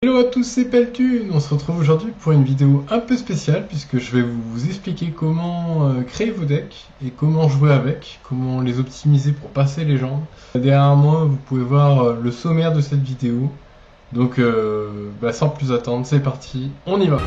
Hello à tous, c'est Peltune. On se retrouve aujourd'hui pour une vidéo un peu spéciale puisque je vais vous expliquer comment créer vos decks et comment jouer avec, comment les optimiser pour passer les jambes. Derrière moi, vous pouvez voir le sommaire de cette vidéo. Donc, sans plus attendre, c'est parti, on y va.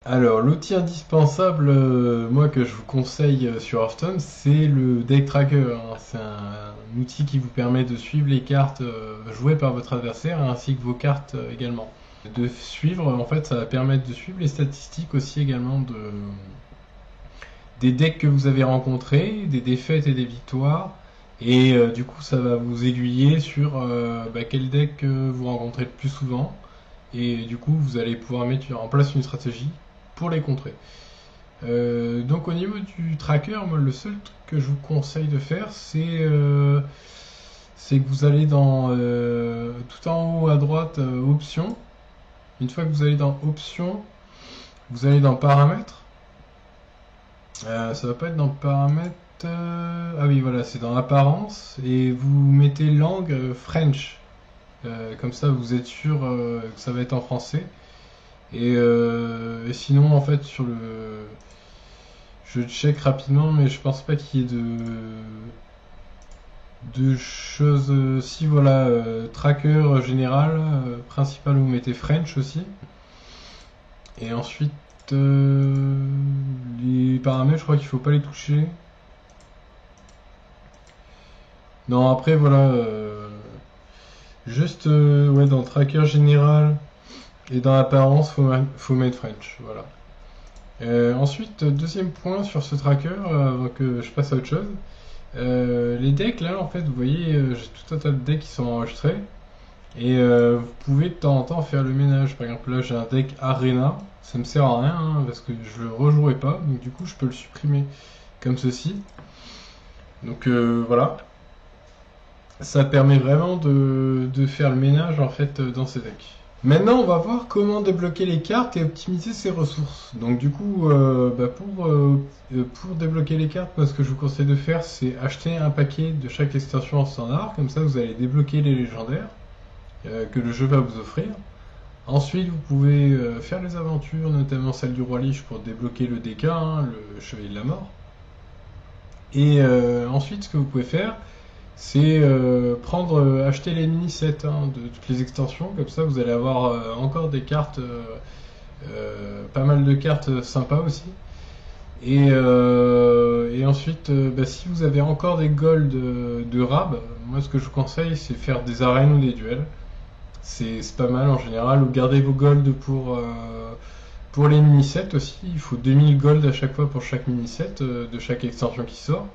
Alors, l'outil indispensable, moi, que je vous conseille sur Hearthstone, c'est le Deck Tracker, hein. C'est un outil qui vous permet de suivre les cartes jouées par votre adversaire, ainsi que vos cartes également. De suivre, en fait, ça va permettre de suivre les statistiques aussi également des decks que vous avez rencontrés, des défaites et des victoires. Et du coup, ça va vous aiguiller sur quel deck vous rencontrez le plus souvent. Et du coup, vous allez pouvoir mettre en place une stratégie pour les contrer. Donc au niveau du tracker, moi le seul truc que je vous conseille de faire, c'est que vous allez dans tout en haut à droite, options. Une fois que vous allez dans options, vous allez dans paramètres. Ça va pas être dans paramètres. Ah oui, voilà, c'est dans apparence et vous mettez langue French. Comme ça, vous êtes sûr que ça va être en français. Et sinon, en fait, sur le. Je check rapidement, mais je pense pas qu'il y ait de choses. Si, voilà, tracker général, principal, vous mettez French aussi. Et ensuite, les paramètres, je crois qu'il faut pas les toucher. Non, après, voilà. Juste, ouais, dans tracker général. Et dans l'apparence, faut mettre French, voilà. Ensuite, deuxième point sur ce tracker, avant que je passe à autre chose. Les decks, là, en fait, vous voyez, j'ai tout un tas de decks qui sont enregistrés. Et vous pouvez de temps en temps faire le ménage. Par exemple, là, j'ai un deck Arena. Ça me sert à rien, hein, parce que je le rejouerai pas. Donc, du coup, je peux le supprimer comme ceci. Donc, voilà. Ça permet vraiment de faire le ménage, en fait, dans ces decks. Maintenant, on va voir comment débloquer les cartes et optimiser ses ressources. Donc du coup, pour débloquer les cartes, moi ce que je vous conseille de faire, c'est acheter un paquet de chaque extension en standard. Comme ça, vous allez débloquer les légendaires que le jeu va vous offrir. Ensuite, vous pouvez faire les aventures, notamment celle du Roi Lich pour débloquer le DK, hein, le Chevalier de la Mort. Et ensuite, ce que vous pouvez faire, c'est acheter les mini-sets, hein, de toutes les extensions, comme ça vous allez avoir encore des cartes, pas mal de cartes sympas aussi. Et ensuite, si vous avez encore des gold de rab, moi ce que je vous conseille c'est faire des arènes ou des duels. C'est pas mal en général, ou gardez vos gold pour les mini-sets aussi. Il faut 2000 gold à chaque fois pour chaque mini-set de chaque extension qui sort.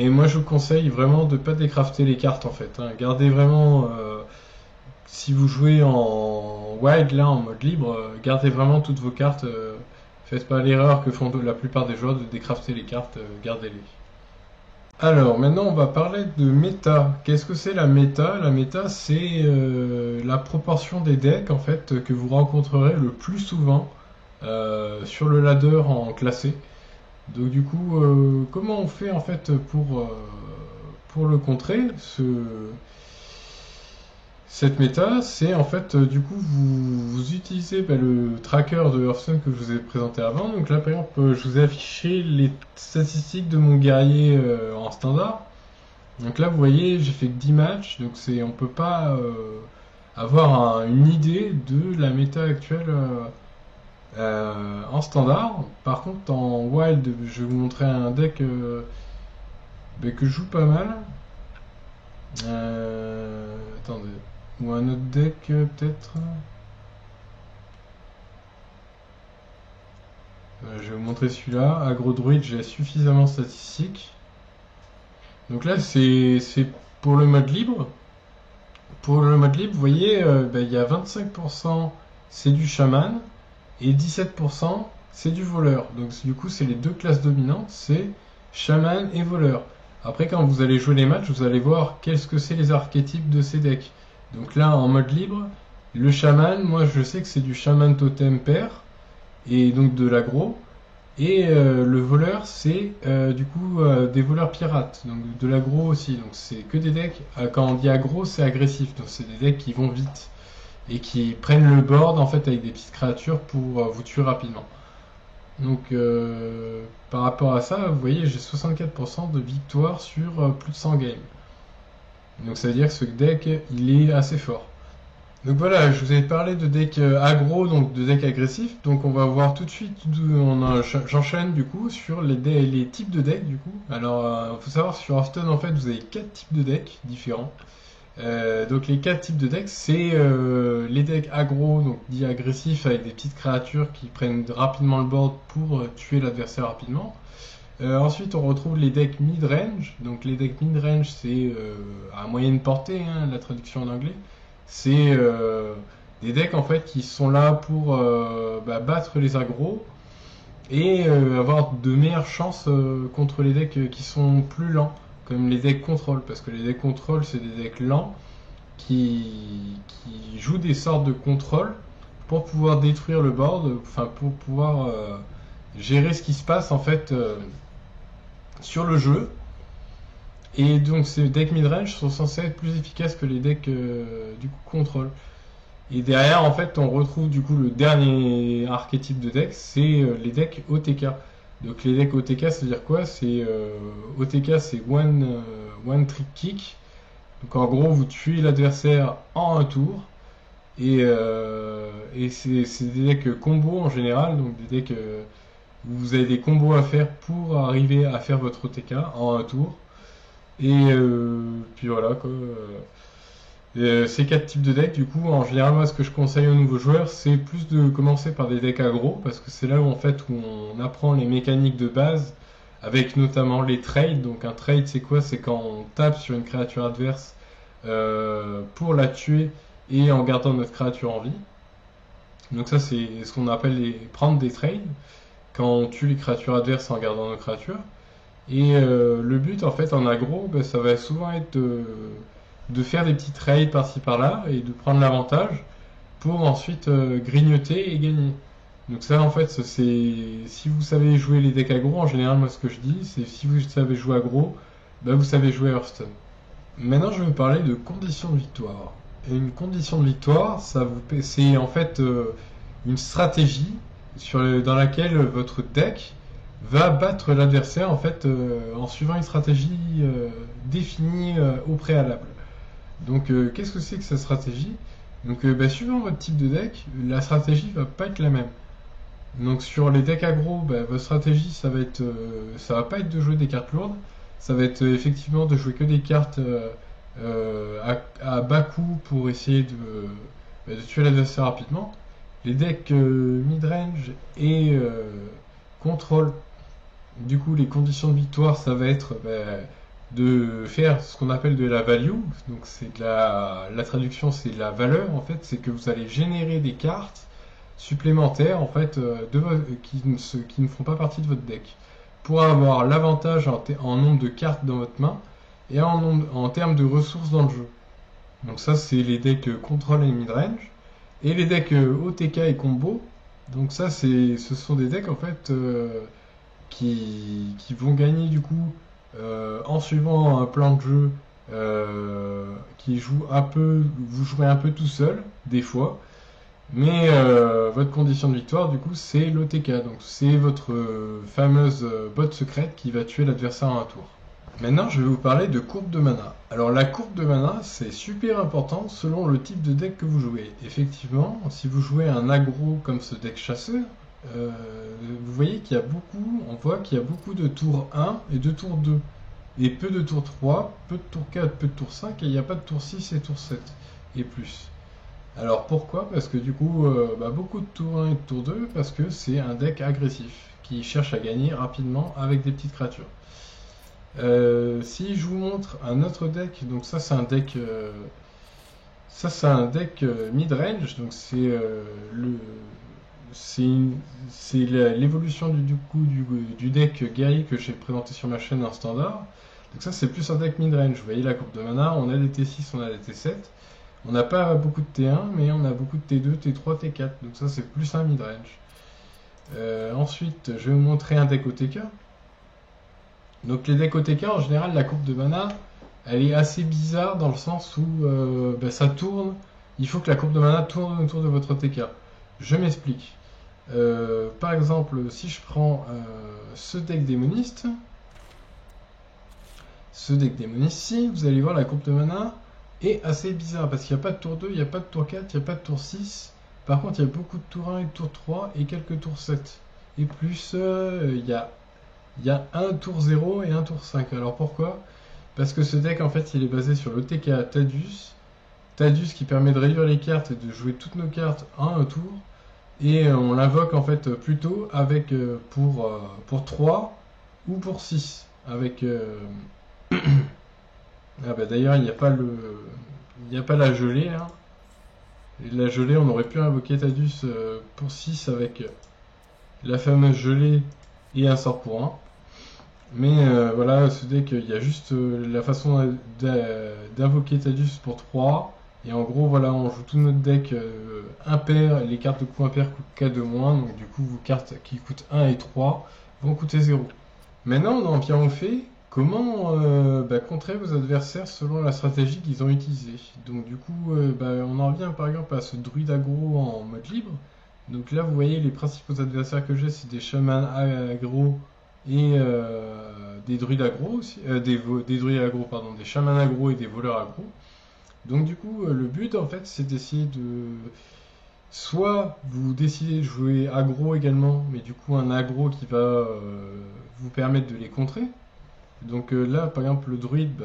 Et moi je vous conseille vraiment de ne pas décrafter les cartes en fait, hein. Gardez vraiment, si vous jouez en wild là, en mode libre, gardez vraiment toutes vos cartes. Faites pas l'erreur que font la plupart des joueurs de décrafter les cartes, gardez-les. Alors maintenant on va parler de méta. Qu'est-ce que c'est la méta? La méta c'est la proportion des decks en fait que vous rencontrerez le plus souvent sur le ladder en classé. Donc du coup, comment on fait en fait pour le contrer cette méta? C'est en fait du coup vous utilisez le tracker de Hearthstone que je vous ai présenté avant. Donc là par exemple, je vous ai affiché les statistiques de mon guerrier en standard. Donc là vous voyez, j'ai fait que 10 matchs, donc on peut pas avoir une idée de la méta actuelle. En standard. Par contre, en wild, je vais vous montrer un deck que je joue pas mal. Attendez. Ou un autre deck, peut-être. Je vais vous montrer celui-là. Agro Druid, j'ai suffisamment de statistiques. Donc là, c'est pour le mode libre. Pour le mode libre, vous voyez, il y a 25%, c'est du chaman. Et 17% c'est du voleur. Donc du coup c'est les deux classes dominantes, c'est chaman et voleur. Après quand vous allez jouer les matchs, vous allez voir qu'est-ce que c'est les archétypes de ces decks. Donc là en mode libre, le chaman, moi je sais que c'est du chaman totem pair. et donc de l'aggro. Et le voleur, c'est du coup des voleurs pirates, donc de l'aggro aussi. Donc c'est que des decks, quand on dit aggro, c'est agressif, donc c'est des decks qui vont vite et qui prennent le board en fait avec des petites créatures pour vous tuer rapidement. Donc par rapport à ça, vous voyez, j'ai 64% de victoire sur plus de 100 games. Donc ça veut dire que ce deck, il est assez fort. Donc voilà, je vous ai parlé de deck aggro, donc de deck agressif. Donc on va voir tout de suite, j'enchaîne du coup sur les types de decks du coup. Alors il faut savoir que sur Hearthstone en fait vous avez 4 types de decks différents. Donc les 4 types de decks, c'est les decks aggro, donc dits agressifs avec des petites créatures qui prennent rapidement le board pour tuer l'adversaire rapidement. Ensuite, on retrouve les decks mid-range. Donc les decks mid-range, c'est à moyenne portée, hein, la traduction en anglais. C'est des decks en fait qui sont là pour battre les aggros et avoir de meilleures chances contre les decks qui sont plus lents, comme les decks contrôle, parce que les decks contrôle, c'est des decks lents qui jouent des sortes de contrôle pour pouvoir détruire le board, enfin pour pouvoir gérer ce qui se passe en fait sur le jeu. Et donc ces decks midrange sont censés être plus efficaces que les decks du coup contrôle. Et derrière en fait on retrouve du coup le dernier archétype de deck, c'est les decks OTK. Donc les decks OTK ça veut dire quoi? C'est OTK c'est one trick kick. Donc en gros vous tuez l'adversaire en un tour. Et c'est des decks combo en général, donc des decks où vous avez des combos à faire pour arriver à faire votre OTK en un tour. Et puis voilà quoi. Ces 4 types de decks, du coup, en général, moi, ce que je conseille aux nouveaux joueurs, c'est plus de commencer par des decks aggro, parce que c'est là où en fait où on apprend les mécaniques de base, avec notamment les trades. Donc un trade, c'est quoi? C'est quand on tape sur une créature adverse pour la tuer et en gardant notre créature en vie. Donc ça, c'est ce qu'on appelle prendre des trades, quand on tue les créatures adverses en gardant nos créatures. Et le but, en fait, en aggro, ça va souvent être de faire des petits trades par-ci par-là et de prendre l'avantage pour ensuite grignoter et gagner. Donc ça, en fait, c'est si vous savez jouer les decks aggro, en général, moi, ce que je dis, c'est si vous savez jouer aggro, vous savez jouer Hearthstone. Maintenant, je vais vous parler de conditions de victoire. Et une condition de victoire, c'est en fait une stratégie dans laquelle votre deck va battre l'adversaire en fait en suivant une stratégie définie au préalable. Donc qu'est-ce que c'est que cette stratégie? Donc suivant votre type de deck, la stratégie va pas être la même. Donc sur les decks aggro, votre stratégie ça va pas être de jouer des cartes lourdes, ça va être effectivement de jouer que des cartes à bas coût pour essayer de tuer l'adversaire rapidement. Les decks mid-range et contrôle, du coup les conditions de victoire ça va être de faire ce qu'on appelle de la value. Donc c'est la traduction, c'est de la valeur en fait, c'est que vous allez générer des cartes supplémentaires en fait qui ne font pas partie de votre deck pour avoir l'avantage en nombre de cartes dans votre main et en termes de ressources dans le jeu. Donc ça c'est les decks contrôle et midrange. Et les decks OTK et combo, donc ça ce sont des decks en fait qui vont gagner du coup en suivant un plan de jeu qui joue un peu, vous jouez un peu tout seul des fois, mais votre condition de victoire du coup c'est l'OTK, donc c'est votre fameuse botte secrète qui va tuer l'adversaire en un tour. Maintenant, je vais vous parler de courbe de mana. Alors, la courbe de mana, c'est super important selon le type de deck que vous jouez. Effectivement, si vous jouez un aggro comme ce deck chasseur, vous voyez qu'il y a on voit qu'il y a beaucoup de tour 1 et de tour 2. Et peu de tour 3, peu de tour 4, peu de tour 5, et il n'y a pas de tour 6 et tour 7 et plus. Alors pourquoi? Parce que du coup, beaucoup de tour 1 et de tour 2, parce que c'est un deck agressif qui cherche à gagner rapidement avec des petites créatures. Si je vous montre un autre deck, donc ça c'est un deck, mid-range, donc c'est l'évolution du deck guerrier que j'ai présenté sur ma chaîne en standard. Donc ça c'est plus un deck mid-range. Vous voyez la courbe de mana, on a des T6, on a des T7. On n'a pas beaucoup de T1, mais on a beaucoup de T2, T3, T4. Donc ça c'est plus un mid-range. Ensuite, je vais vous montrer un deck OTK. Donc les decks OTK, en général, la courbe de mana, elle est assez bizarre dans le sens où ça tourne. Il faut que la courbe de mana tourne autour de votre OTK. Je m'explique. Par exemple, si je prends ce deck démoniste, ci, vous allez voir la courbe de mana est assez bizarre parce qu'il n'y a pas de tour 2, il n'y a pas de tour 4, il n'y a pas de tour 6. Par contre, il y a beaucoup de tour 1 et de tour 3 et quelques tours 7. Et plus, il y a un tour 0 et un tour 5. Alors pourquoi? Parce que ce deck, en fait, il est basé sur l'OTK Tadius. Tadius qui permet de réduire les cartes et de jouer toutes nos cartes en un tour. Et on l'invoque en fait plutôt avec pour 3 ou pour 6. Avec. Ah bah d'ailleurs, il n'y a pas la gelée là. Et la gelée, on aurait pu invoquer Tadius pour 6 avec la fameuse gelée et un sort pour 1. Mais voilà, ce deck, il y a juste la façon d'invoquer Tadius pour 3. Et en gros, voilà, on joue tout notre deck impair. Les cartes de coup impair coûtent 4 de moins. Donc du coup, vos cartes qui coûtent 1 et 3 vont coûter 0. Maintenant, dans Empire on fait, comment contrer vos adversaires selon la stratégie qu'ils ont utilisée. Donc du coup, on en revient par exemple à ce druide aggro en mode libre. Donc là, vous voyez, les principaux adversaires que j'ai, c'est des chamans aggro et des druides aggro aussi, des druides aggro, pardon, des chamans aggro et des voleurs aggro. Donc du coup, le but en fait, c'est d'essayer de... Soit vous décidez de jouer aggro également, mais du coup un aggro qui va vous permettre de les contrer. Donc là, par exemple, le druide,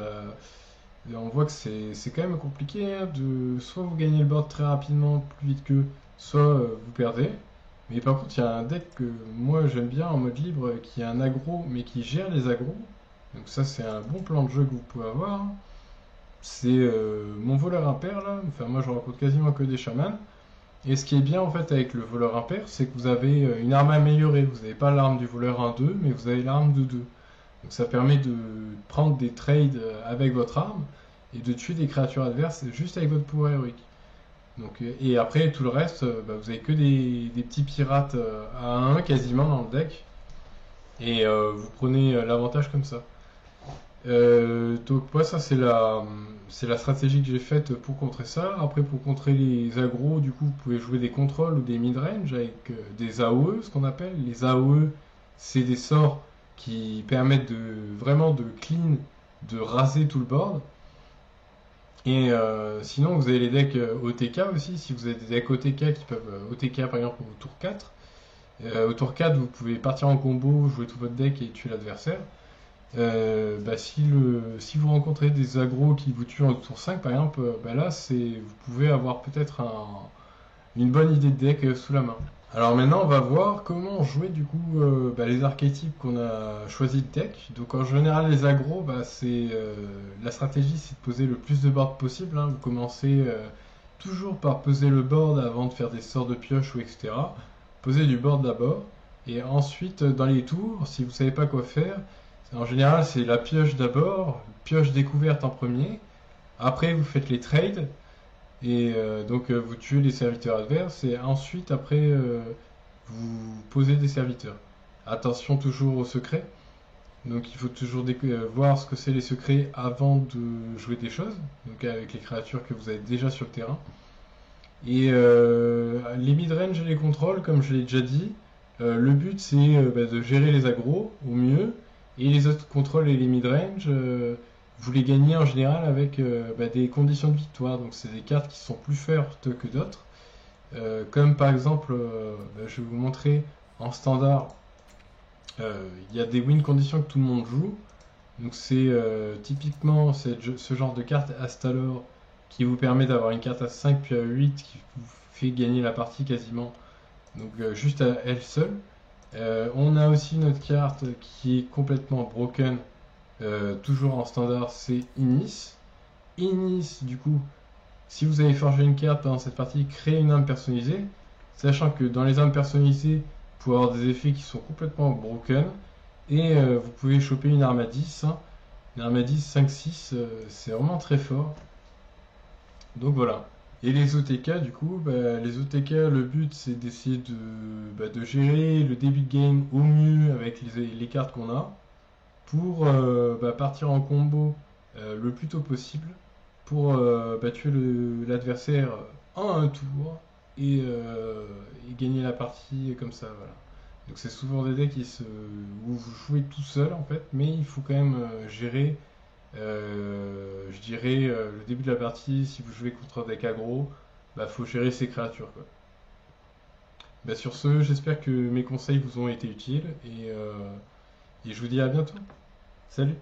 on voit que c'est quand même compliqué hein, de... Soit vous gagnez le board très rapidement, plus vite qu'eux, soit vous perdez. Mais par contre, il y a un deck que moi j'aime bien en mode libre, qui est un aggro, mais qui gère les aggros. Donc ça, c'est un bon plan de jeu que vous pouvez avoir. C'est mon voleur impair là, enfin moi je rencontre quasiment que des chamans. Et ce qui est bien en fait avec le voleur impair, c'est que vous avez une arme améliorée. Vous n'avez pas l'arme du voleur 1-2, mais vous avez l'arme de 2. Donc ça permet de prendre des trades avec votre arme et de tuer des créatures adverses juste avec votre pouvoir héroïque. Donc, et après tout le reste, vous avez que des petits pirates à 1 quasiment dans le deck. Et vous prenez l'avantage comme ça. Donc moi ça c'est la stratégie que j'ai faite pour contrer ça. Après pour contrer les aggros, du coup vous pouvez jouer des contrôles ou des mid-range avec des AOE, ce qu'on appelle. Les AOE c'est des sorts qui permettent de vraiment de clean, de raser tout le board. Et sinon vous avez les decks OTK aussi, si vous avez des decks OTK qui peuvent OTK par exemple au tour 4. Au tour 4 vous pouvez partir en combo, jouer tout votre deck et tuer l'adversaire. Si vous rencontrez des aggros qui vous tuent en tour 5 par exemple, là vous pouvez avoir peut-être une bonne idée de deck sous la main. Alors maintenant on va voir comment jouer du coup les archétypes qu'on a choisi de deck. Donc en général les aggros, la stratégie c'est de poser le plus de board possible. Hein. Vous commencez toujours par peser le board avant de faire des sorts de pioche ou etc. Posez du board d'abord et ensuite dans les tours, si vous savez pas quoi faire, en général, c'est la pioche d'abord, pioche découverte en premier. Après, vous faites les trades. Et donc, vous tuez les serviteurs adverses. Et ensuite, après, vous posez des serviteurs. Attention toujours aux secrets. Donc, il faut toujours voir ce que c'est les secrets avant de jouer des choses. Donc, avec les créatures que vous avez déjà sur le terrain. Et les mid-range et les contrôles, comme je l'ai déjà dit, le but c'est de gérer les aggros au mieux. Et les autres contrôles et les mid-range, vous les gagnez en général avec des conditions de victoire. Donc c'est des cartes qui sont plus fortes que d'autres. Comme par exemple, je vais vous montrer en standard, il y a des win conditions que tout le monde joue. Donc c'est typiquement ce genre de carte Astalor qui vous permet d'avoir une carte à 5 puis à 8 qui vous fait gagner la partie quasiment. Donc juste à elle seule. On a aussi notre carte qui est complètement broken, toujours en standard, c'est Inis. Inis, du coup, si vous avez forgé une carte pendant cette partie, créez une arme personnalisée, sachant que dans les armes personnalisées, vous pouvez avoir des effets qui sont complètement broken, et vous pouvez choper une arme à 10. Hein. Une arme à 10, 5-6, c'est vraiment très fort. Donc voilà. Et les OTK, du coup, les OTK, le but c'est d'essayer de gérer le début de game au mieux avec les cartes qu'on a pour partir en combo le plus tôt possible pour tuer l'adversaire en un tour et gagner la partie comme ça, voilà. Donc c'est souvent des decks où vous jouez tout seul en fait, mais il faut quand même gérer, je dirais, le début de la partie. Si vous jouez contre un deck aggro, faut gérer ses créatures, quoi. Sur ce, j'espère que mes conseils vous ont été utiles et je vous dis à bientôt. Salut!